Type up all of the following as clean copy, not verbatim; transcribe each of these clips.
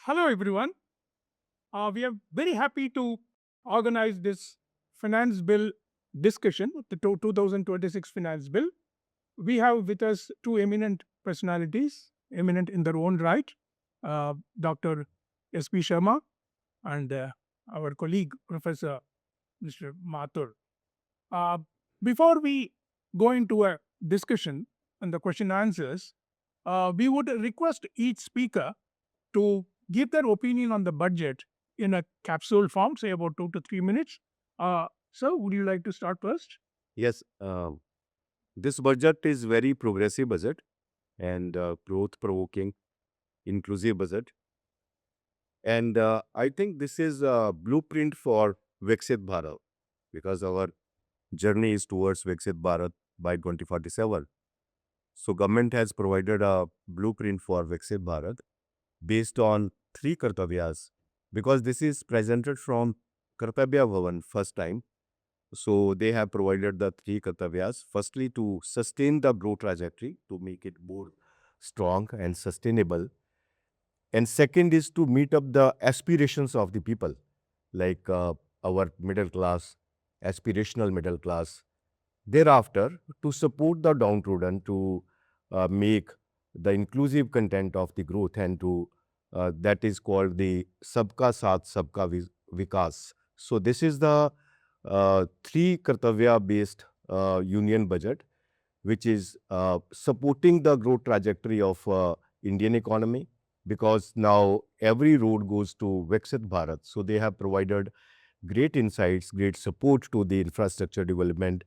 Hello, everyone. We are very happy to organize this finance bill discussion, the 2026 finance bill. We have with us two eminent personalities, eminent in their own right, Dr. S.P. Sharma and our colleague, Professor Mr. Mathur. Uh, Before we go into a discussion and the question answers, we would request each speaker to give their opinion on the budget in a capsule form, say about 2 to 3 minutes. Sir, would you like to start first? Yes, this budget is very progressive budget and growth-provoking, inclusive budget. And I think this is a blueprint for Viksit Bharat because our journey is towards Viksit Bharat by 2047. So government has provided a blueprint for Viksit Bharat based on three kartavyas because this is presented from Kartavya Bhavan first time. So they have provided the three kartavyas. Firstly, to sustain the growth trajectory, to make it more strong and sustainable. And second is to meet up the aspirations of the people, like our middle class, aspirational middle class. Thereafter, to support the downtrodden, to make the inclusive content of the growth and to that is called the Sabka Saath Sabka Vikas. So this is the three Kartavya based union budget, which is supporting the growth trajectory of Indian economy because now every road goes to Viksit Bharat. So they have provided great insights, great support to the infrastructure development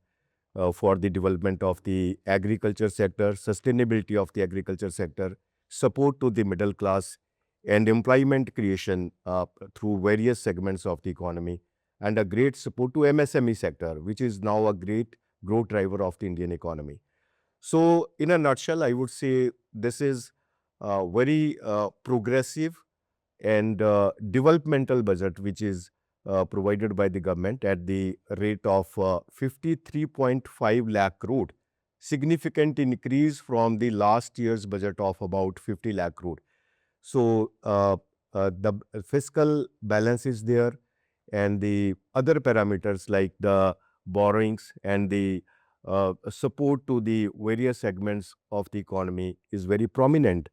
for the development of the agriculture sector, sustainability of the agriculture sector, support to the middle class, and employment creation through various segments of the economy, and a great support to MSME sector, which is now a great growth driver of the Indian economy. So, in a nutshell, I would say this is a very progressive and developmental budget, which is provided by the government at the rate of 53.5 lakh crore, significant increase from the last year's budget of about 50 lakh crore. So, the fiscal balance is there and the other parameters like the borrowings and the support to the various segments of the economy is very prominent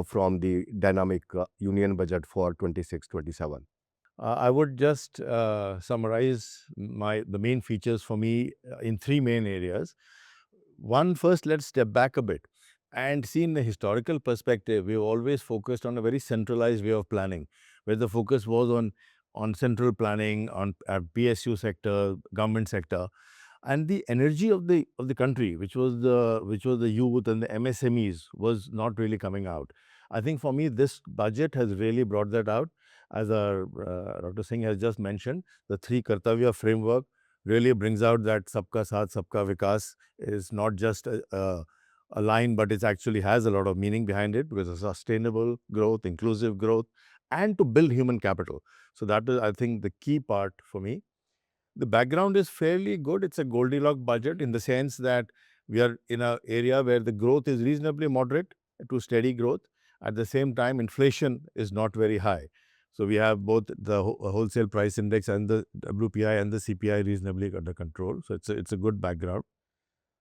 from the dynamic union budget for 26-27. I would just summarize the main features for me in three main areas. One, first, let's step back a bit and see in the historical perspective. We've always focused on a very centralized way of planning, where the focus was on central planning, on PSU sector, government sector, and the energy of the country, which was the youth and the MSMEs, was not really coming out. I think for me, this budget has really brought that out. As our Dr. Singh has just mentioned, the three Kartavya framework really brings out that Sabka Saath, Sabka Vikas is not just a line, but it actually has a lot of meaning behind it because of sustainable growth, inclusive growth, and to build human capital. So that is, I think, the key part for me. The background is fairly good. It's a Goldilocks budget in the sense that we are in an area where the growth is reasonably moderate to steady growth. At the same time, inflation is not very high. So we have both the wholesale price index and the WPI and the CPI reasonably under control. So it's a good background.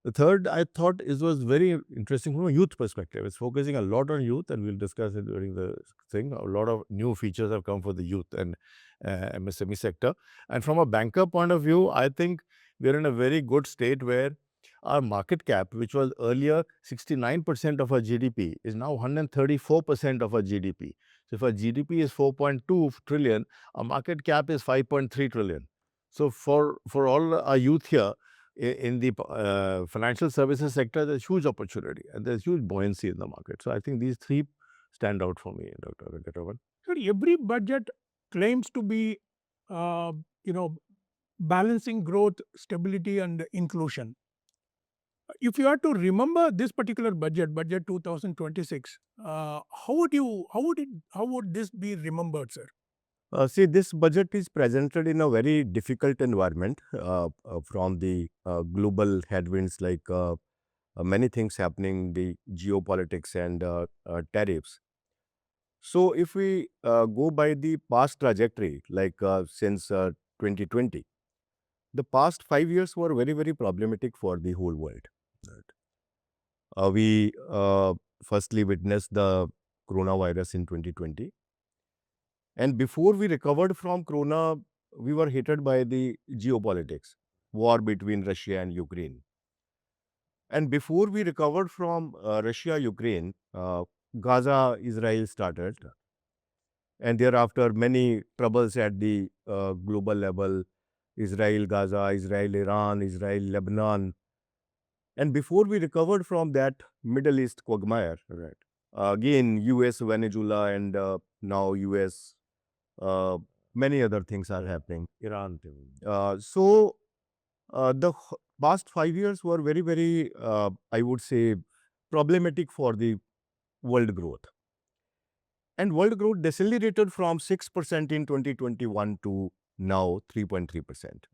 The third, I thought, was very interesting from a youth perspective. It's focusing a lot on youth, and we'll discuss it during the thing. A lot of new features have come for the youth and MSME sector. And from a banker point of view, I think we're in a very good state where our market cap, which was earlier 69% of our GDP, is now 134% of our GDP. So if our GDP is 4.2 trillion, our market cap is 5.3 trillion. So for all our youth here, in the financial services sector, there's huge opportunity and there's huge buoyancy in the market. So I think these three stand out for me, Dr. Venkataraman. Sir, every budget claims to be, uh, you know, balancing growth, stability, and inclusion. If you are to remember this particular budget 2026, how would this be remembered, sir? See, this budget is presented in a very difficult environment from the global headwinds like many things happening, the geopolitics and tariffs. So if we go by the past trajectory, like since 2020, the past 5 years were very, very problematic for the whole world. Right. We firstly witnessed the coronavirus in 2020. And before we recovered from corona, we were hit by the geopolitics, war between Russia and Ukraine. And before we recovered from Russia, Ukraine, Gaza, Israel started. And thereafter, many troubles at the global level, Israel, Gaza, Israel, Iran, Israel, Lebanon. And before we recovered from that Middle East quagmire, right? Again, US, Venezuela, and now US, uh, many other things are happening. Iran. The past 5 years were very, very, I would say, problematic for the world growth. And world growth decelerated from 6% in 2021 to now 3.3%.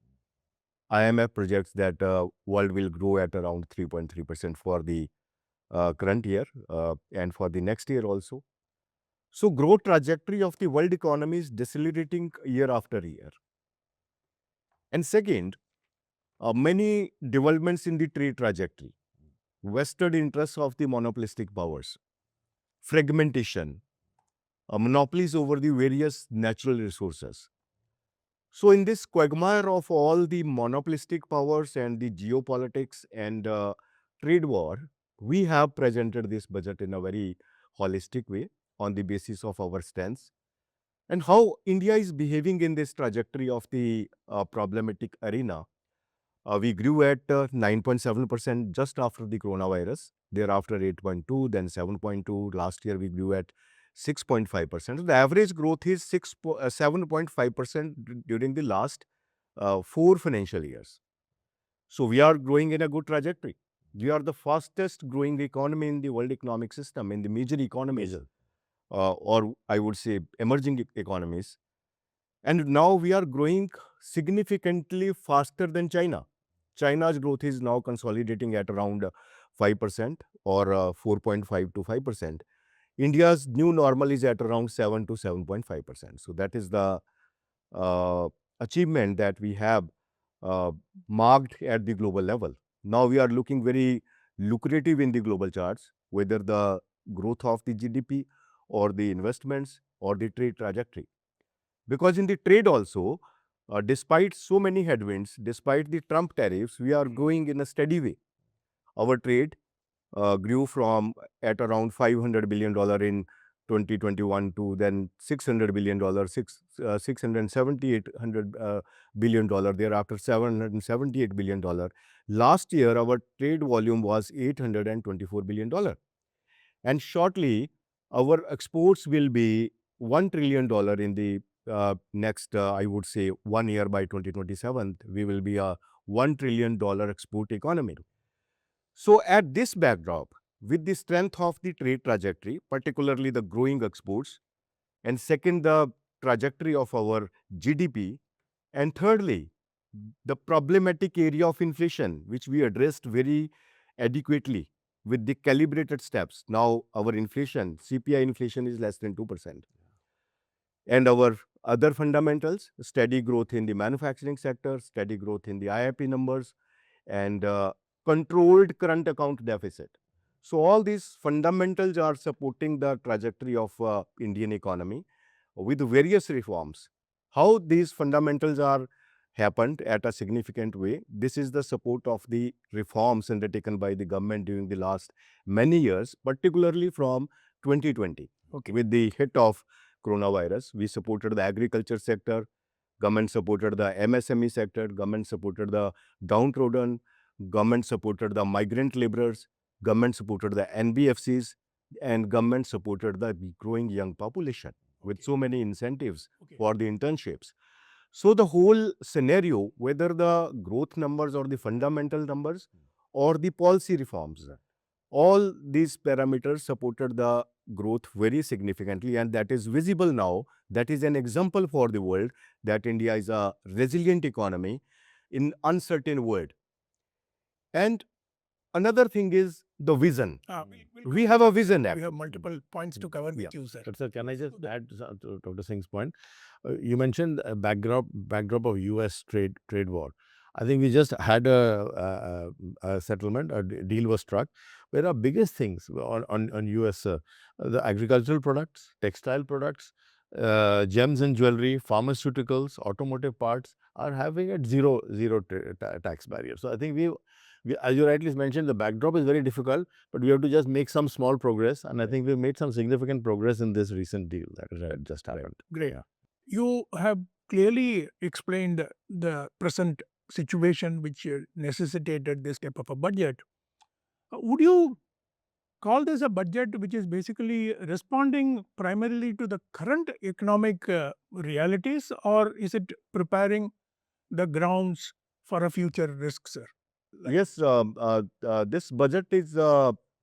IMF projects that world will grow at around 3.3% for the current year and for the next year also. So growth trajectory of the world economy is decelerating year after year. And second, many developments in the trade trajectory, vested interests of the monopolistic powers, fragmentation, monopolies over the various natural resources. So in this quagmire of all the monopolistic powers and the geopolitics and trade war, we have presented this budget in a very holistic way on the basis of our stance and how India is behaving in this trajectory of the problematic arena. We grew at 9.7% just after the coronavirus, thereafter 8.2, then 7.2. Last year we grew at 6.5%. So the average growth is 7.5% during the last 4 financial years. So we are growing in a good trajectory. We are the fastest growing economy in the world economic system, in the major economies, or I would say emerging economies. And now we are growing significantly faster than China. China's growth is now consolidating at around 5% or 4.5 to 5%. India's new normal is at around 7 to 7.5%. So that is the achievement that we have marked at the global level. Now we are looking very lucrative in the global charts, whether the growth of the GDP or the investments or the trade trajectory. Because in the trade also, despite so many headwinds, despite the Trump tariffs, we are growing in a steady way. Our trade grew from at around $500 billion in 2021 to then $600 billion, $678 billion, thereafter $778 billion. Last year, our trade volume was $824 billion. And shortly, our exports will be $1 trillion in the next, I would say, 1 year by 2027. We will be a $1 trillion export economy. So at this backdrop, with the strength of the trade trajectory, particularly the growing exports, and second, the trajectory of our GDP, and thirdly, the problematic area of inflation, which we addressed very adequately with the calibrated steps. Now our inflation, CPI inflation is less than 2%. And our other fundamentals, steady growth in the manufacturing sector, steady growth in the IIP numbers, and controlled current account deficit. So all these fundamentals are supporting the trajectory of Indian economy with various reforms. How these fundamentals are happened at a significant way. This is the support of the reforms undertaken by the government during the last many years, particularly from 2020. Okay. With the hit of coronavirus, we supported the agriculture sector, government supported the MSME sector, government supported the downtrodden, government supported the migrant laborers, government supported the NBFCs, and government supported the growing young population with so many incentives for the internships. So the whole scenario, whether the growth numbers or the fundamental numbers or the policy reforms, all these parameters supported the growth very significantly, and that is visible now. That is an example for the world that India is a resilient economy in uncertain world. And another thing is the vision. We'll We have a vision we act. have multiple points to cover with you, sir. But sir, can I just add to Dr. Singh's point? You mentioned a backdrop of U.S. trade war. I think we just had a settlement, deal was struck, where our biggest things on U.S. The agricultural products, textile products, gems and jewelry, pharmaceuticals, automotive parts are having a zero tax barrier. So I think we, as you rightly mentioned, the backdrop is very difficult, but we have to just make some small progress. And I think we've made some significant progress in this recent deal that just happened. Great. You have clearly explained the present situation which necessitated this type of a budget. Would you call this a budget which is basically responding primarily to the current economic realities, or is it preparing the grounds for a future risk, sir? Yes, this budget is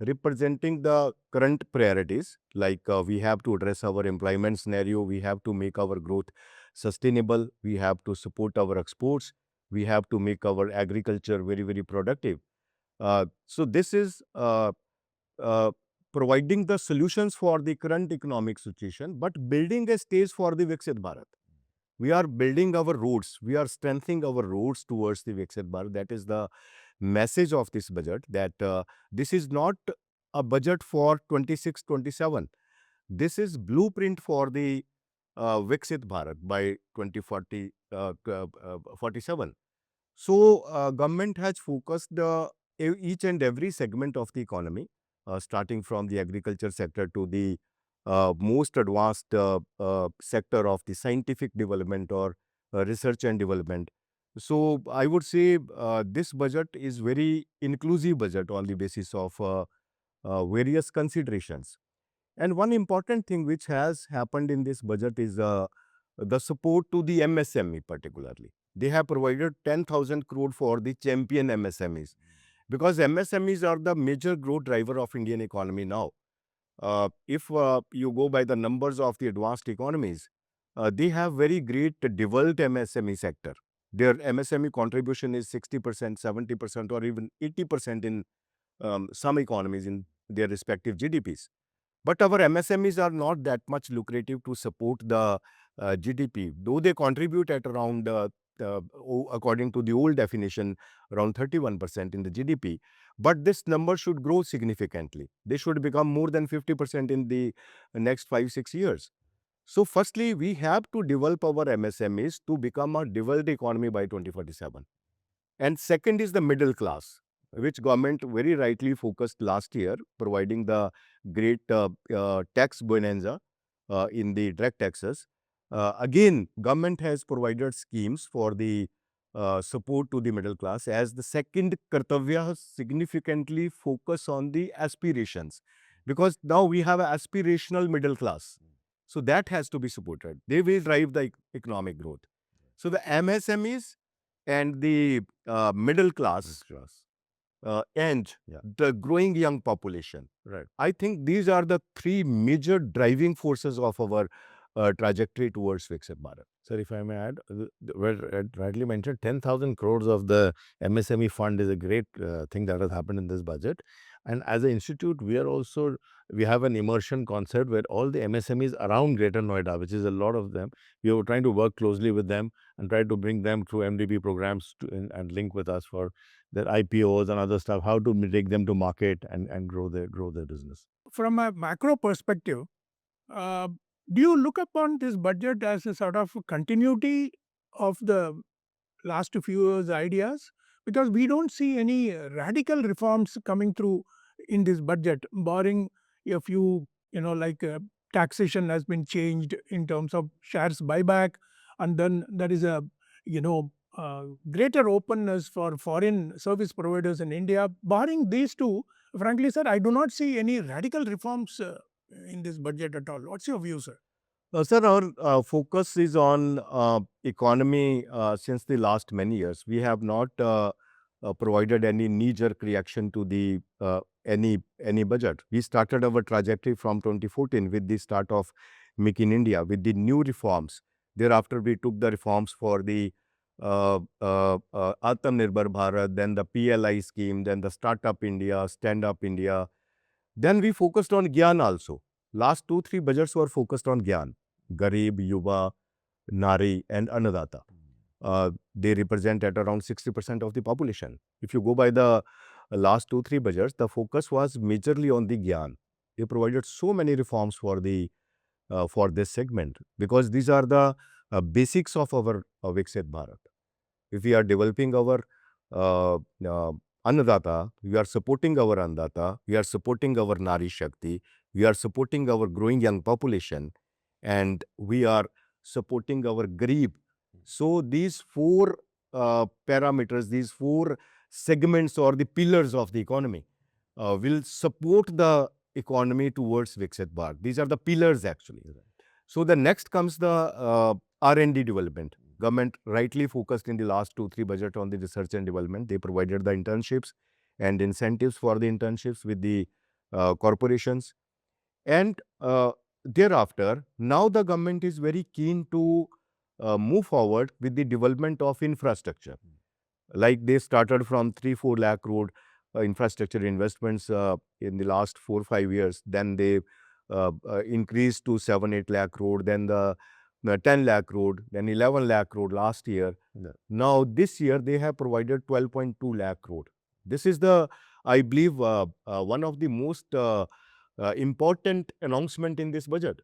representing the current priorities. Like we have to address our employment scenario, we have to make our growth sustainable, we have to support our exports, we have to make our agriculture very, very productive. So this is uh, providing the solutions for the current economic situation, but building a stage for the Viksit Bharat. We are building our roads. We are strengthening our roads towards the Viksit Bharat. That is the message of this budget, that this is not a budget for 26-27. This is blueprint for the Viksit Bharat by 2040, 47. So, government has focused each and every segment of the economy, starting from the agriculture sector to the most advanced sector of the scientific development or research and development. So, I would say this budget is very inclusive budget on the basis of various considerations. And one important thing which has happened in this budget is the support to the MSME particularly. They have provided 10,000 crore for the champion MSMEs, because MSMEs are the major growth driver of Indian economy now. If you go by the numbers of the advanced economies, they have very great developed MSME sector. Their MSME contribution is 60%, 70%, or even 80% in some economies in their respective GDPs. But our MSMEs are not that much lucrative to support the GDP, though they contribute at around, according to the old definition, around 31% in the GDP. But this number should grow significantly. They should become more than 50% in the next 5-6 years. So firstly, we have to develop our MSMEs to become a developed economy by 2047. And second is the middle class, which government very rightly focused last year, providing the great tax bonanza in the direct taxes. Again, government has provided schemes for the support to the middle class. As the second Kartavya has significantly focused on the aspirations, because now we have an aspirational middle class. So that has to be supported. They will drive the economic growth. So the MSMEs and the middle class and the growing young population. Right. I think these are the three major driving forces of our trajectory towards Viksit Bharat. Sir, if I may add, rightly mentioned, 10,000 crores of the MSME fund is a great thing that has happened in this budget. And as an institute, we have an immersion concept where all the MSMEs around Greater Noida, which is a lot of them, we are trying to work closely with them and try to bring them through MDB programs and link with us for their IPOs and other stuff, how to take them to market and grow their business. From a macro perspective, do you look upon this budget as a sort of continuity of the last few years' ideas? Because we don't see any radical reforms coming through in this budget, barring a few, like taxation has been changed in terms of shares buyback, and then there is a, greater openness for foreign service providers in India. Barring these two, frankly, sir, I do not see any radical reforms in this budget at all. What's your view, sir? Sir, our focus is on economy since the last many years. We have not provided any knee-jerk reaction to the any budget. We started our trajectory from 2014 with the start of Make in India, with the new reforms. Thereafter, we took the reforms for the Atmanirbhar Bharat, then the PLI scheme, then the Startup India, Stand Up India. Then we focused on Gyan also. Last 2-3 budgets were focused on Gyan, Garib, Yuva, Nari, and Annadata. They represent at around 60% of the population. If you go by the last 2-3 budgets, the focus was majorly on the Gyan. They provided so many reforms for this segment, because these are the basics of our Viksit Bharat. If we are developing our Annadata, we are supporting our Annadata, we are supporting our Nari Shakti, we are supporting our growing young population, and we are supporting our Garib. So these 4 parameters, these 4 segments or the pillars of the economy will support the economy towards Viksit Bharat. These are the pillars actually. So the next comes the R&D development. Government rightly focused in the last 2-3 budget on the research and development. They provided the internships and incentives for the internships with the corporations. And thereafter, now the government is very keen to move forward with the development of infrastructure. Like they started from 3-4 lakh crore infrastructure investments in the last 4-5 years. Then they increased to 7-8 lakh crore, then the 10 lakh crore, then 11 lakh crore last year. Yeah. Now this year they have provided 12.2 lakh crore. This is the, I believe, one of the most important announcement in this budget.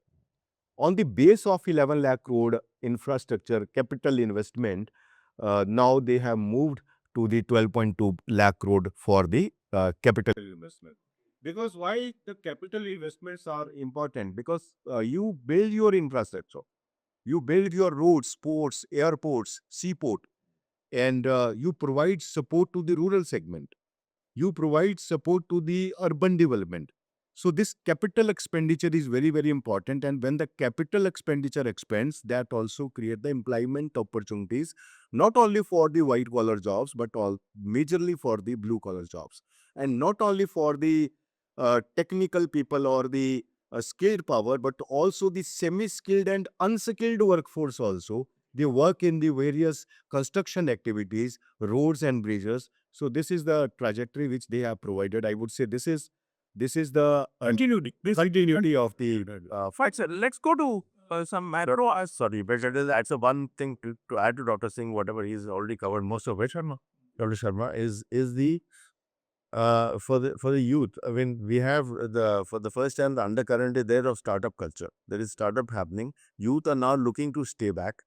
On the base of 11 lakh crore infrastructure capital investment, now they have moved to the 12.2 lakh crore for the capital investment. Because why the capital investments are important? Because you build your infrastructure, you build your roads, ports, airports, seaport, and you provide support to the rural segment. You provide support to the urban development. So this capital expenditure is very, very important. And when the capital expenditure expands, that also create the employment opportunities, not only for the white collar jobs, but majorly for the blue collar jobs. And not only for the technical people or the skilled power, but also the semi-skilled and unskilled workforce also. They work in the various construction activities, roads and bridges. So this is the trajectory which they have provided. I would say this is the continuity of the Fine, sir. Let's go to some macro. Sorry, but that's a one thing to add to Dr. Singh, whatever he's already covered most of it. Sharma. Dr. Sharma is the for the youth. I mean, we have for the first time the undercurrent is there of startup culture. There is startup happening. Youth are now looking to stay back.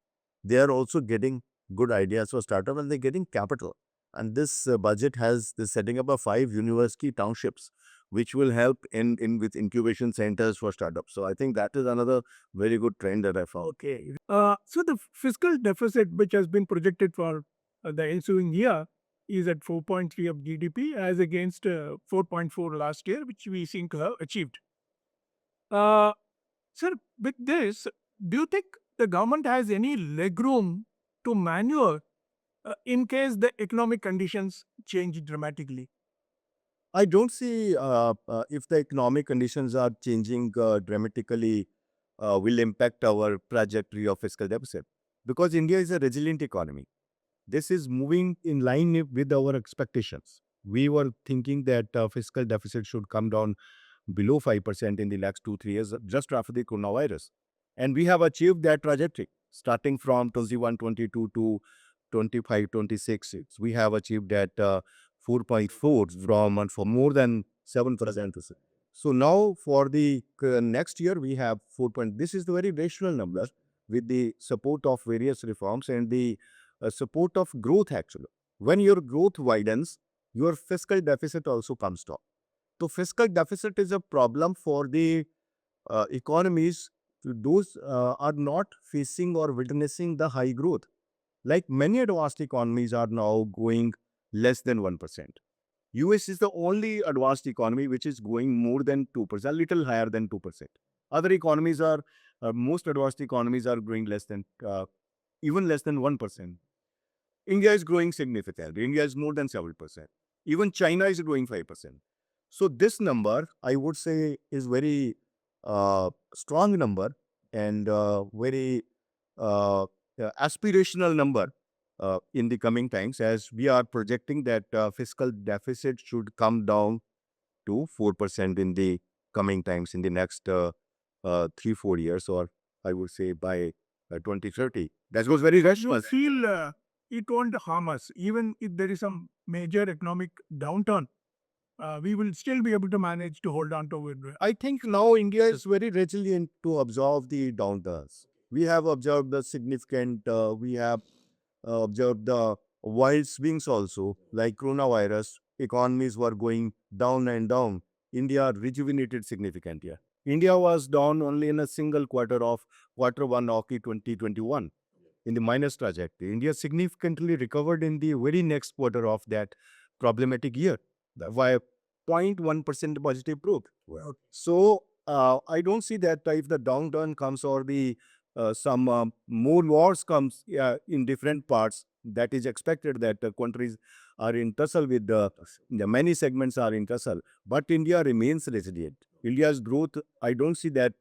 They are also getting good ideas for startup, and they're getting capital. And this budget has the setting up of 5 university townships, which will help in with incubation centers for startups. So I think that is another very good trend that I found. Okay. So the fiscal deficit, which has been projected for the ensuing year, is at 4.3 of GDP as against 4.4 last year, which we seem to have achieved. Sir, with this, do you think the government has any legroom to maneuver in case the economic conditions change dramatically? I don't see if the economic conditions are changing dramatically will impact our trajectory of fiscal deficit, because India is a resilient economy. This is moving in line with our expectations. We were thinking that fiscal deficit should come down below 5% in the next 2-3 years, just after the coronavirus. And we have achieved that trajectory starting from 21-22 to 25-26. We have achieved that 4.4 from for more than 7%. So now for the next year, we have 4. This is the very rational number with the support of various reforms and the support of growth actually. When your growth widens, your fiscal deficit also comes down. So fiscal deficit is a problem for the economies. Those are not facing or witnessing the high growth. Like many advanced economies are now going less than 1%. US is the only advanced economy which is going more than 2%, a little higher than 2%. Other economies are, most advanced economies are growing less than, even less than 1%. India is growing significantly. India is more than 7%. Even China is growing 5%. So this number, I would say, is very strong number and very aspirational number in the coming times, as we are projecting that fiscal deficit should come down to 4% in the coming times, in the next 3-4 years, or I would say by 2030. That was very You rational. feel it won't harm us, even if there is some major economic downturn. We will still be able to manage to hold on to it. I think now India is very resilient to absorb the downturns. We have observed the significant, we have observed the wild swings also, like coronavirus. Economies were going down and down. India rejuvenated significantly. India was down only in a single quarter one of the 2021 in the minus trajectory. India significantly recovered in the very next quarter of that problematic year by 0.1% positive growth. So I don't see that if the downturn comes or the some more wars comes in different parts, that is expected that the countries are in tussle with the many segments are in tussle, but India remains resilient. India's growth, I don't see that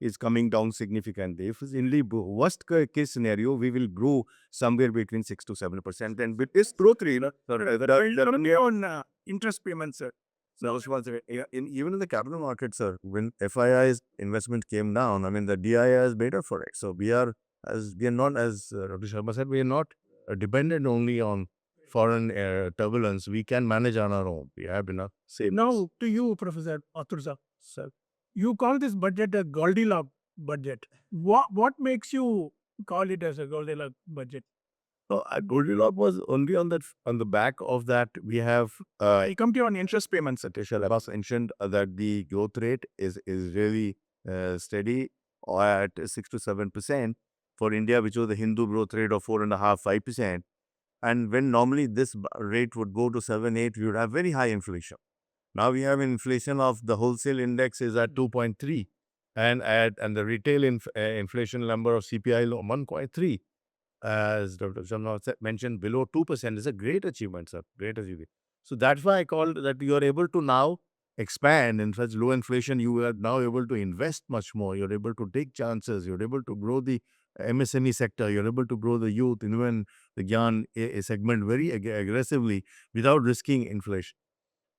is coming down significantly. If in the worst case scenario, we will grow somewhere between 6 to 7%. And with this growth rate, On interest payments, sir. So, even in the capital market, sir, when FII's investment came down, I mean, the DII is better for it. So we are not, as Dr. Sharma said, we are not dependent only on foreign turbulence. We can manage on our own. We have enough savings. Now to you, Professor Mathur sir. You call this budget a Goldilocks budget. What makes you call it as a Goldilocks budget? So Goldilocks was only on the back of that we have I come to you on interest payments. Satisha was mentioned that the growth rate is really steady or at 6 to 7% for India, which was the Hindu growth rate of 4.5-5%. And when normally this rate would go to 7-8, we would have very high inflation. Now we have inflation of the wholesale index is at 2.3, and the retail inflation number of CPI 1.3. As Dr. Sharma mentioned, below 2% is a great achievement, sir. Great achievement. So that's why I called that you are able to now expand in such low inflation. You are now able to invest much more. You're able to take chances. You're able to grow the MSME sector. You're able to grow the youth, even the Gyan segment very aggressively without risking inflation.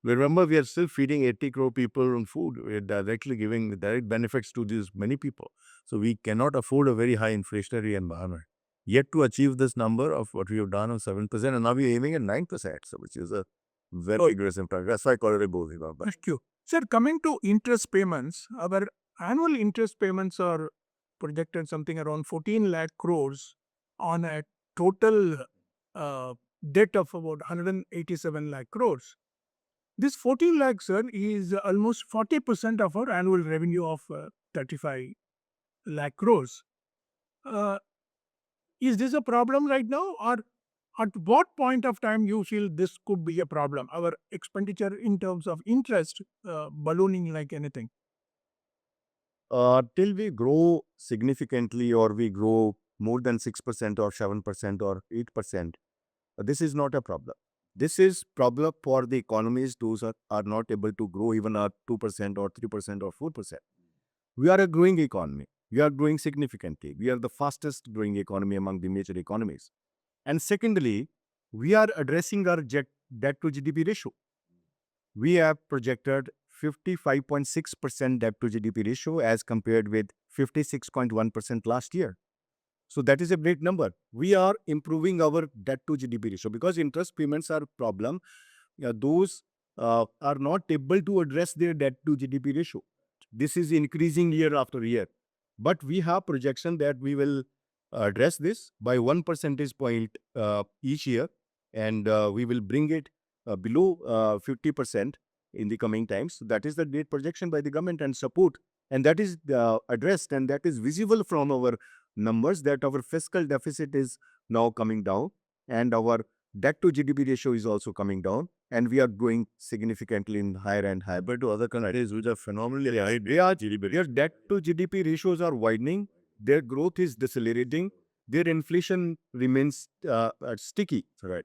Remember, we are still feeding 80 crore people on food. We are directly giving direct benefits to these many people. So we cannot afford a very high inflationary environment. Yet to achieve this number of what we have done of 7%, and now we are aiming at 9%, so which is a very aggressive target. That's why I call it a bold number. Thank you. Sir, coming to interest payments, our annual interest payments are projected something around 14 lakh crores on a total debt of about 187 lakh crores. This 14 lakh, sir, is almost 40% of our annual revenue of 35 lakh crores. Is this a problem right now, or at what point of time you feel this could be a problem? Our expenditure in terms of interest ballooning like anything. Till we grow significantly or we grow more than 6% or 7% or 8%, this is not a problem. This is problem for the economies. Those are not able to grow even at 2% or 3% or 4%. We are a growing economy. We are growing significantly. We are the fastest growing economy among the major economies. And secondly, we are addressing our debt to GDP ratio. We have projected 55.6% debt to GDP ratio as compared with 56.1% last year. So that is a great number. We are improving our debt to GDP ratio because interest payments are a problem. Those are not able to address their debt to GDP ratio. This is increasing year after year. But we have projection that we will address this by 1 percentage point each year, and we will bring it below 50% in the coming times. So that is the great projection by the government and support, and that is addressed, and that is visible from our numbers that our fiscal deficit is now coming down and our debt to GDP ratio is also coming down, and we are growing significantly in higher and higher. But to other countries which are phenomenally high, their debt to GDP ratios are widening, their growth is decelerating, their inflation remains sticky, right,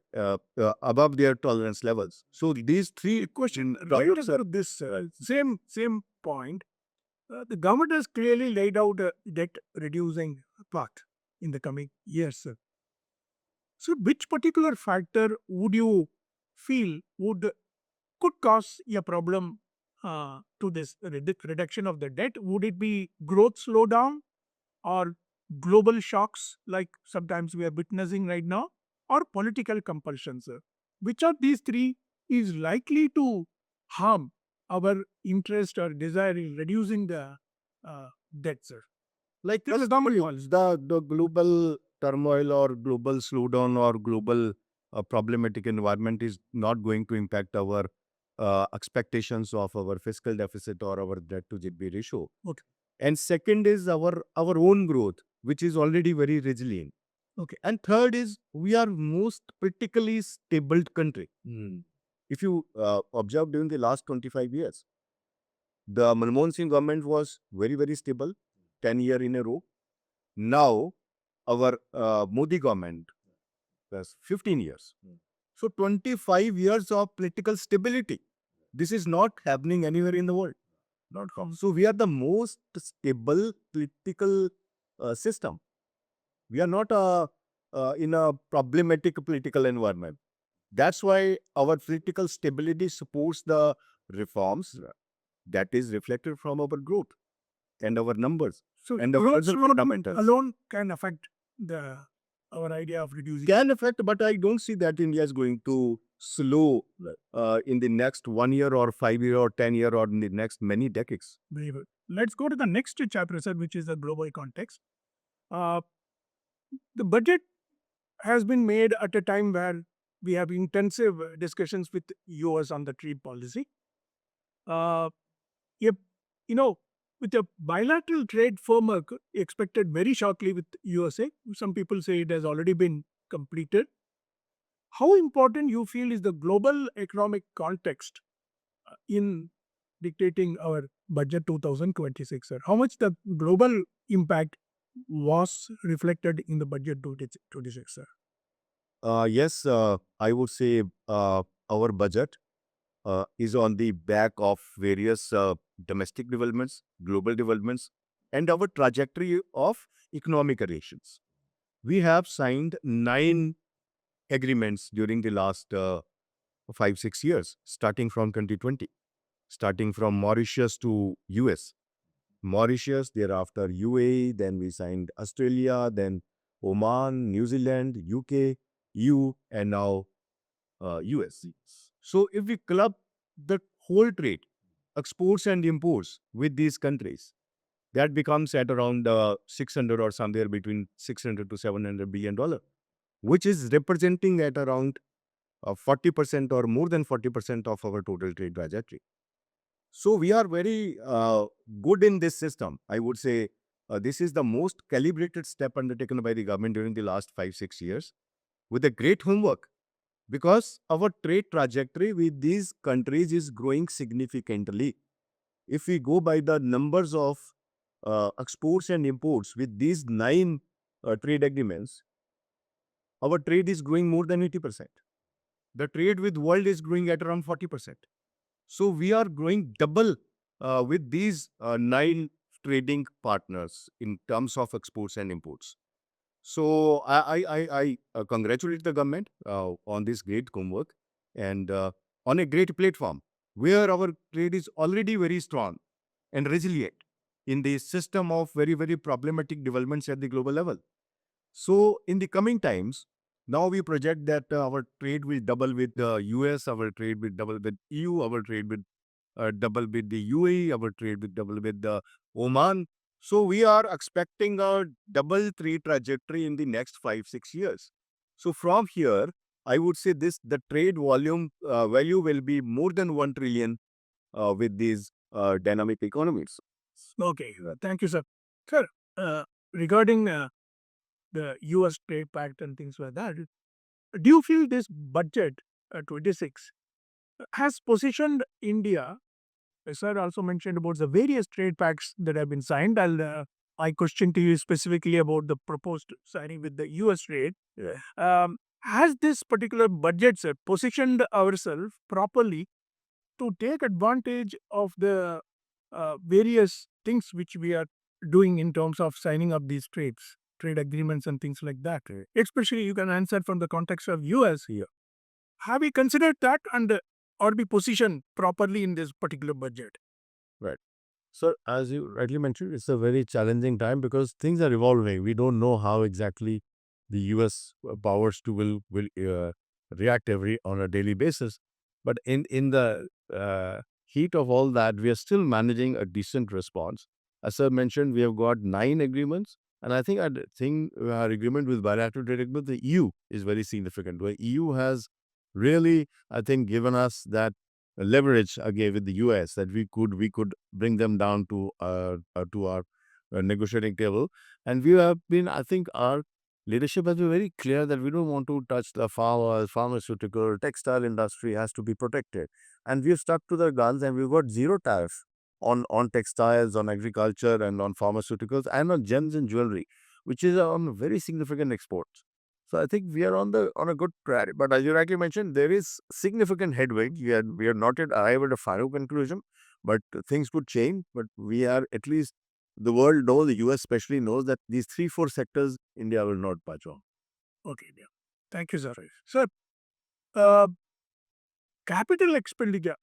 above their tolerance levels. So these three questions, this same point, the government has clearly laid out a debt reducing path in the coming years, sir. So, which particular factor would you feel could cause a problem to this reduction of the debt? Would it be growth slowdown or global shocks like sometimes we are witnessing right now, or political compulsions, sir? Which of these three is likely to harm our interest or desire in reducing the debt, sir? Like This is the normally ones, the global turmoil or global slowdown or global problematic environment is not going to impact our expectations of our fiscal deficit or our debt to GDP ratio. Okay. And second is our own growth, which is already very resilient. Okay. And third is we are most critically stable country. If you observe during the last 25 years, the Manmohan Singh government was very, very stable, 10 years in a row. Now, our Modi government has 15 years. So, 25 years of political stability. This is not happening anywhere in the world. Not from So, we are the most stable political system. We are not in a problematic political environment. That's why our political stability supports the reforms that is reflected from our growth and our numbers. so And the growth further slowdown parameters. alone can affect the our idea of reducing. Can affect, but I don't see that India is going to slow in the next 1 year or 5 year or 10 year or in the next many decades. Very good. Let's go to the next chapter, sir, which is the global context. Uh, the budget has been made at a time where we have intensive discussions with US on the trade policy. If, you know, with a bilateral trade framework expected very shortly with USA, some people say it has already been completed. How important you feel is the global economic context in dictating our budget 2026, sir? How much the global impact was reflected in the budget 2026, sir? Yes, I would say our budget is on the back of various domestic developments, global developments, and our trajectory of economic relations. We have signed 9 agreements during the last 5-6 years, starting from 2020, starting from Mauritius to US. Mauritius, thereafter UAE, then we signed Australia, then Oman, New Zealand, UK, EU, and now US. So if we club the whole trade, exports and imports with these countries, that becomes at around 600 or somewhere between 600 to 700 billion dollar, which is representing at around 40% or more than 40% of our total trade trajectory. So we are very good in this system. I would say this is the most calibrated step undertaken by the government during the last 5-6 years with a great homework, because our trade trajectory with these countries is growing significantly. If we go by the numbers of exports and imports with these 9 trade agreements, our trade is growing more than 80%. The trade with world is growing at around 40%. So we are growing double with these 9 trading partners in terms of exports and imports. So I congratulate the government on this great homework and on a great platform where our trade is already very strong and resilient in the system of very, very problematic developments at the global level. So in the coming times, now we project that our trade will double with the US, our trade will double with EU, our trade will double with the UAE, our trade will double with the Oman. So we are expecting a double trade trajectory in the next 5-6 years. So from here, I would say the trade volume value will be more than 1 trillion with these dynamic economies. Okay, thank you, sir. Sir, regarding the US trade pact and things like that, do you feel this budget 26 has positioned India? Sir also mentioned about the various trade pacts that have been signed. My question to you is specifically about the proposed signing with the US trade. Has this particular budget, sir, positioned ourselves properly to take advantage of the various things which we are doing in terms of signing up these trades? trade agreements and things like that. Especially you can answer from the context of US here. Have we considered that and or be positioned properly in this particular budget? So, as you rightly mentioned, it's a very challenging time because things are evolving. We don't know how exactly the U.S. powers to will react on a daily basis. But in the heat of all that, we are still managing a decent response. As I mentioned, we have got 9 agreements, and I think our agreement with bilateral trade agreement, the EU is very significant. The EU has really, I think, given us that leverage again with the US that we could bring them down to our negotiating table, and we have been. I think our leadership has been very clear that we don't want to touch the pharmaceutical, textile industry has to be protected, and we've stuck to the guns, and we've got zero tariff on textiles, on agriculture, and on pharmaceuticals, and on gems and jewelry, which is on very significant exports. So I think we are on a good track. But as you rightly mentioned, there is significant headwind. We are not yet arrived at a final conclusion, but things could change. But we are at least the world knows, the US especially knows that these 3-4 sectors India will not budge on. Okay, yeah. Thank you, sir. Sir, uh, capital expenditure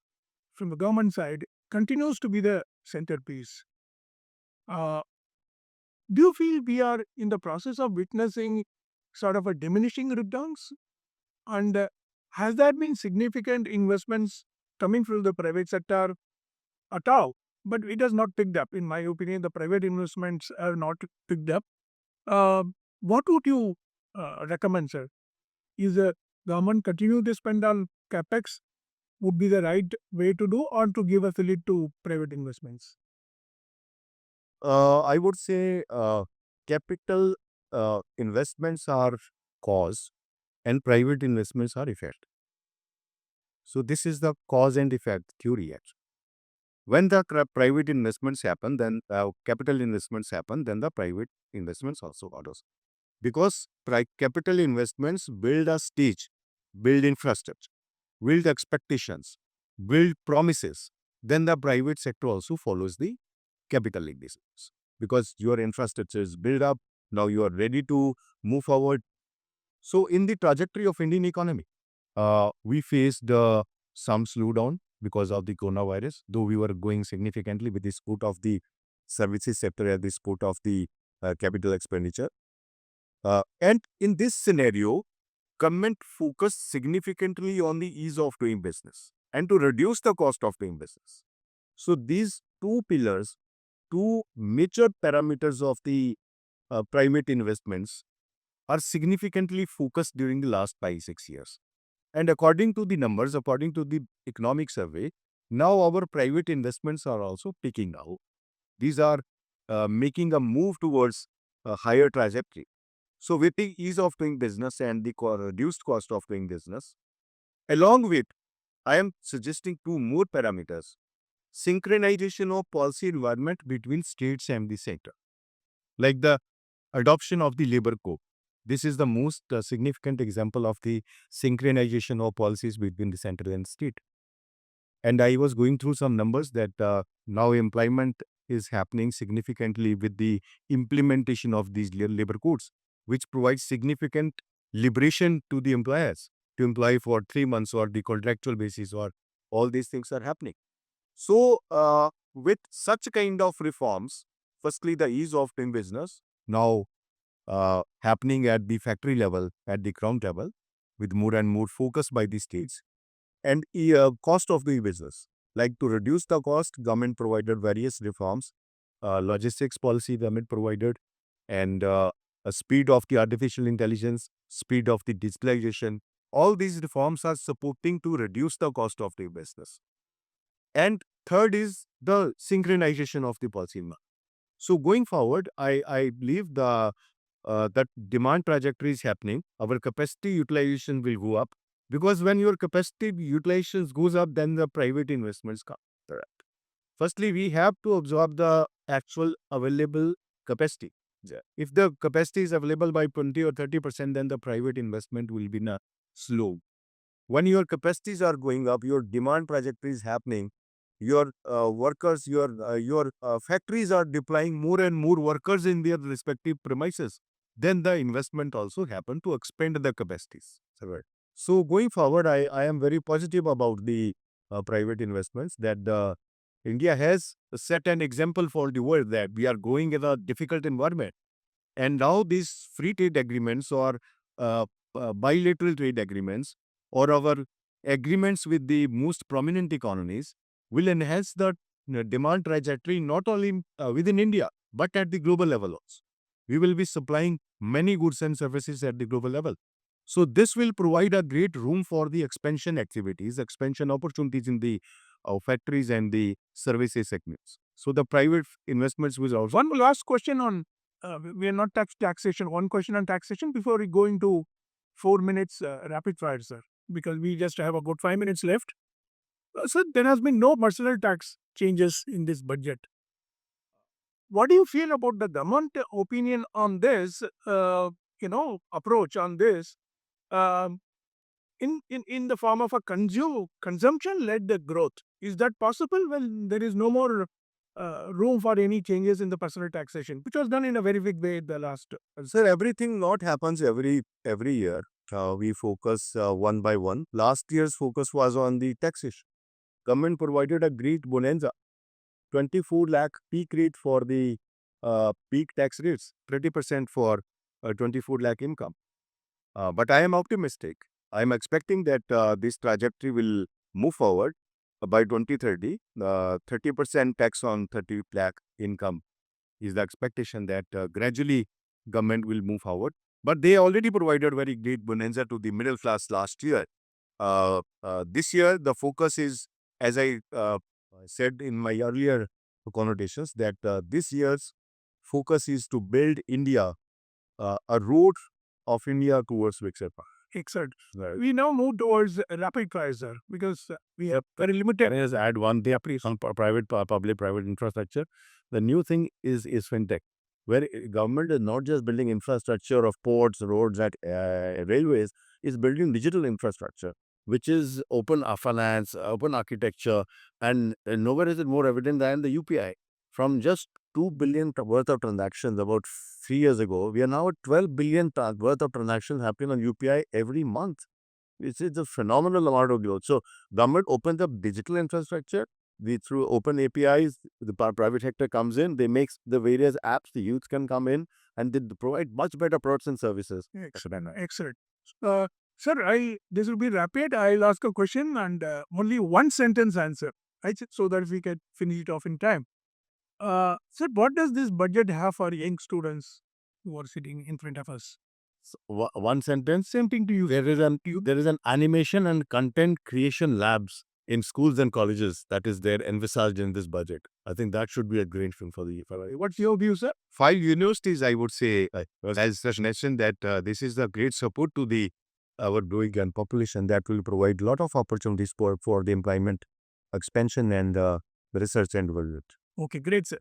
from the government side continues to be the centerpiece. Uh, do you feel we are in the process of witnessing sort of a diminishing returns? And has there been significant investments coming from the private sector at all? But it has not picked up. In my opinion, the private investments have not picked up. Uh, what would you recommend, sir? Is the government continue to spend on capex would be the right way to do, or to give a lead to private investments? I would say capital investments are cause and private investments are effect. So this is the cause and effect theory. Actually. When the private investments happen, then capital investments happen, then the private investments also follows. Because capital investments build a stage, build infrastructure, build expectations, build promises. Then the private sector also follows the capital investments. Because your infrastructure is built up, now you are ready to move forward. So in the trajectory of Indian economy, we faced some slowdown because of the coronavirus, though we were going significantly with the support of the services sector and the support of the capital expenditure. And in this scenario, government focused significantly on the ease of doing business and to reduce the cost of doing business. So these two pillars, two major parameters of the private investments are significantly focused during the last 5-6 years. And according to the numbers, according to the economic survey, now our private investments are also picking out. These are making a move towards a higher trajectory. So with the ease of doing business and the reduced cost of doing business, along with, I am suggesting 2 more parameters. Synchronization of policy environment between states and the center. Like the adoption of the labor code. This is the most significant example of the synchronization of policies between the center and state. And I was going through some numbers that now employment is happening significantly with the implementation of these labor codes, which provides significant liberation to the employers to employ for 3 months or the contractual basis, or all these things are happening. So, with such kind of reforms, firstly, the ease of doing business now happening at the factory level, at the ground level, with more and more focus by the states, and cost of doing business. Like to reduce the cost, government provided various reforms, logistics policy government provided, and a speed of the artificial intelligence, speed of the digitalization. All these reforms are supporting to reduce the cost of doing business. And third is the synchronization of the policy. So going forward, I believe that demand trajectory is happening. Our capacity utilization will go up, because when your capacity utilization goes up, then the private investments come. Correct. Firstly, we have to absorb the actual available capacity. Yeah. If the capacity is available by 20 or 30%, then the private investment will be slow. When your capacities are going up, your demand trajectory is happening, your workers, your factories are deploying more and more workers in their respective premises. then the investment also happen to expand the capacities. Right. So going forward, I am very positive about the private investments that India has set an example for the world that we are going in a difficult environment. And now these free trade agreements or bilateral trade agreements or our agreements with the most prominent economies will enhance the demand trajectory not only within India, but at the global level also. We will be supplying many goods and services at the global level. So this will provide a great room for the expansion activities, expansion opportunities in the factories and the services segments. So the private investments will also. One last question on, we are not taxation. One question on taxation before we go into 4 minutes rapid fire, sir, because we just have a good 5 minutes left. Sir, there has been no personal tax changes in this budget. What do you feel about the government opinion on this, approach on this, um, in the form of a consumption-led growth? Is that possible when there is no more room for any changes in the personal taxation, which was done in a very big way in the last? Sir, everything not happens every year. We focus one by one. Last year's focus was on the taxation. Government provided a great bonanza, 24 lakh peak rate for the peak tax rates, 30% for 24 lakh income. But I am optimistic. I am expecting that this trajectory will move forward by 2030. 30% tax on 30 lakh income is the expectation that gradually government will move forward. But they already provided very great bonanza to the middle class last year. This year, the focus is, as I said in my earlier connotations, that this year's focus is to build India, a road of India towards Viksit Bharat. Excellent. Right. We now move towards rapid fire, sir, because we have very limited. Can I just add one thing on public-private infrastructure? The new thing is fintech, where government is not just building infrastructure of ports, roads, and railways, is building digital infrastructure, which is open finance, open architecture, and nowhere is it more evident than the UPI. From just 2 billion worth of transactions about 3 years ago, we are now at 12 billion worth of transactions happening on UPI every month. It's a phenomenal amount of growth. So government opens up digital infrastructure. Through open APIs, the private sector comes in, they make the various apps, the youth can come in and they provide much better products and services. Excellent. Excellent. Sir, this will be rapid. I'll ask a question and only one sentence answer, right? So that we can finish it off in time. Sir, what does this budget have for young students who are sitting in front of us? So, one sentence. Same thing to you. There is an animation and content creation labs in schools and colleges that is there envisaged in this budget. I think that should be a great thing for the. What's your view, sir? 5 universities, I would say, as just mentioned, that this is a great support to our growing young population that will provide a lot of opportunities for the employment expansion and research and development. Okay, great, sir.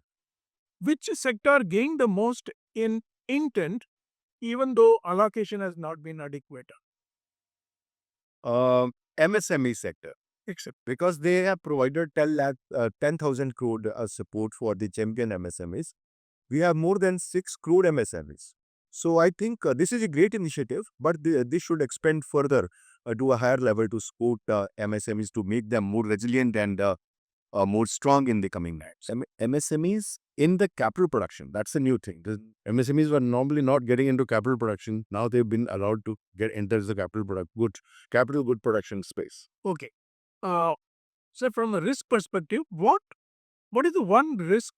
Which sector gained the most in intent, even though allocation has not been adequate? MSME sector, Except because they have provided 10,000 crore support for the champion MSMEs. We have more than 6 crore MSMEs. So I think this is a great initiative, but this should expand further to a higher level to support MSMEs to make them more resilient and more strong in the coming years. MSMEs in the capital production. That's a new thing. The MSMEs were normally not getting into capital production. Now they've been allowed to get into the capital good production space. okay. So from a risk perspective, what is the one risk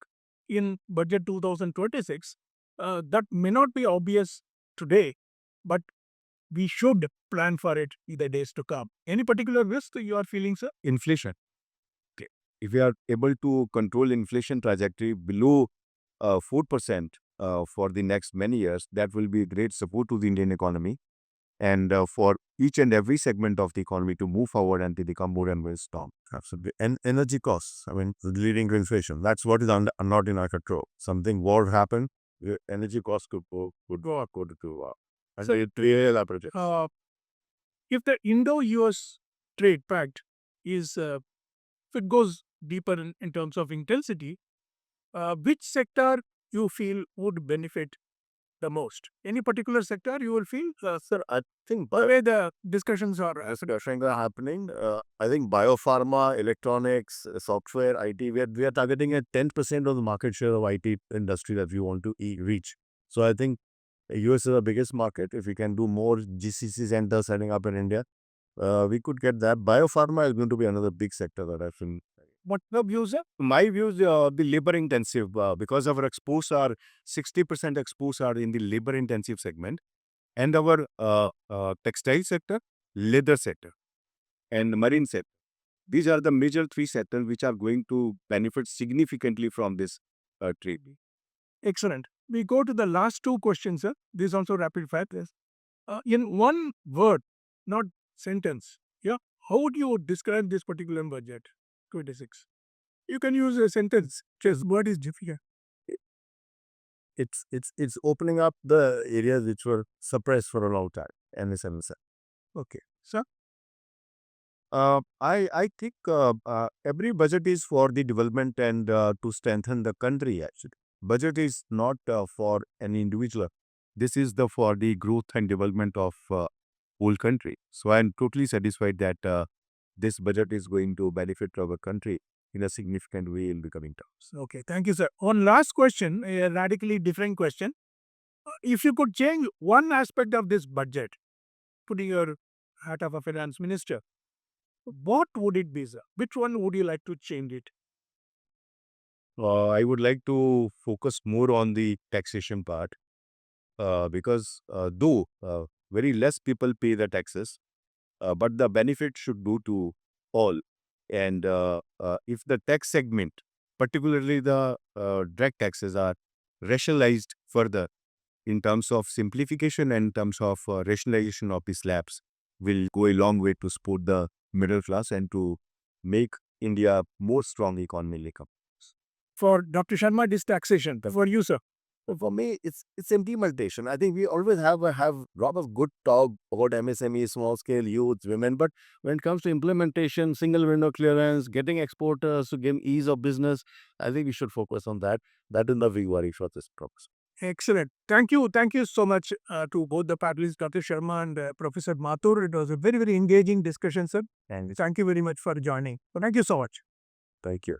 in budget 2026 that may not be obvious today, but we should plan for it in the days to come? Any particular risk you are feeling, sir? Inflation. If we are able to control inflation trajectory below 4% for the next many years, that will be great support to the Indian economy and for each and every segment of the economy to move forward and to become more and more strong. Absolutely. And energy costs, leading to inflation. That's what is not in our control. Something war happened, energy costs could go up. So, if the Indo-US trade pact is, if it goes deeper in terms of intensity, which sector you feel would benefit the most? Any particular sector you will feel? Sir, I think The way the discussions are. discussions are happening. I think biopharma, electronics, software, IT, we are targeting at 10% of the market share of IT industry that we want to reach. So I think US is the biggest market. If we can do more GCC centers setting up in India, we could get that. Biopharma is going to be another big sector that I think. What the views are? My views, the labor intensive, because our exports are 60% exports are in the labor intensive segment, and our textile sector, leather sector, and marine sector. These are the major three sectors which are going to benefit significantly from this trade. Excellent. We go to the last two questions, sir. This is also rapid fire. Yes. In one word, not sentence, yeah, how would you describe this particular budget, 26? You can use a sentence. Just word is difficult. It's opening up the areas which were suppressed for a long time. MSMSI. Okay. Sir? I think every budget is for the development and to strengthen the country. Actually, budget is not for any individual. This is the for the growth and development of whole country. So I am totally satisfied that this budget is going to benefit our country in a significant way in the coming terms. Okay. Thank you, sir. On last question, a radically different question. If you could change one aspect of this budget, putting your hat of a finance minister, what would it be, sir? Which one would you like to change it? I would like to focus more on the taxation part because though very less people pay the taxes, but the benefit should go to all. And if the tax segment, particularly the direct taxes, are rationalized further in terms of simplification and in terms of rationalization of the slabs, will go a long way to support the middle class and to make India more strong economically. For Dr. Sharma, this taxation. For you, sir. For me, it's implementation. I think we always have a lot of good talk about MSME, small scale youth, women, but when it comes to implementation, single window clearance, getting exporters to give ease of business, I think we should focus on that. That is the big worry for this purpose. Excellent. Thank you. Thank you so much to both the panelists, Dr. Sharma and Professor Mathur. It was a very, very engaging discussion, sir. And Thank you very much for joining. Thank you so much. thank you.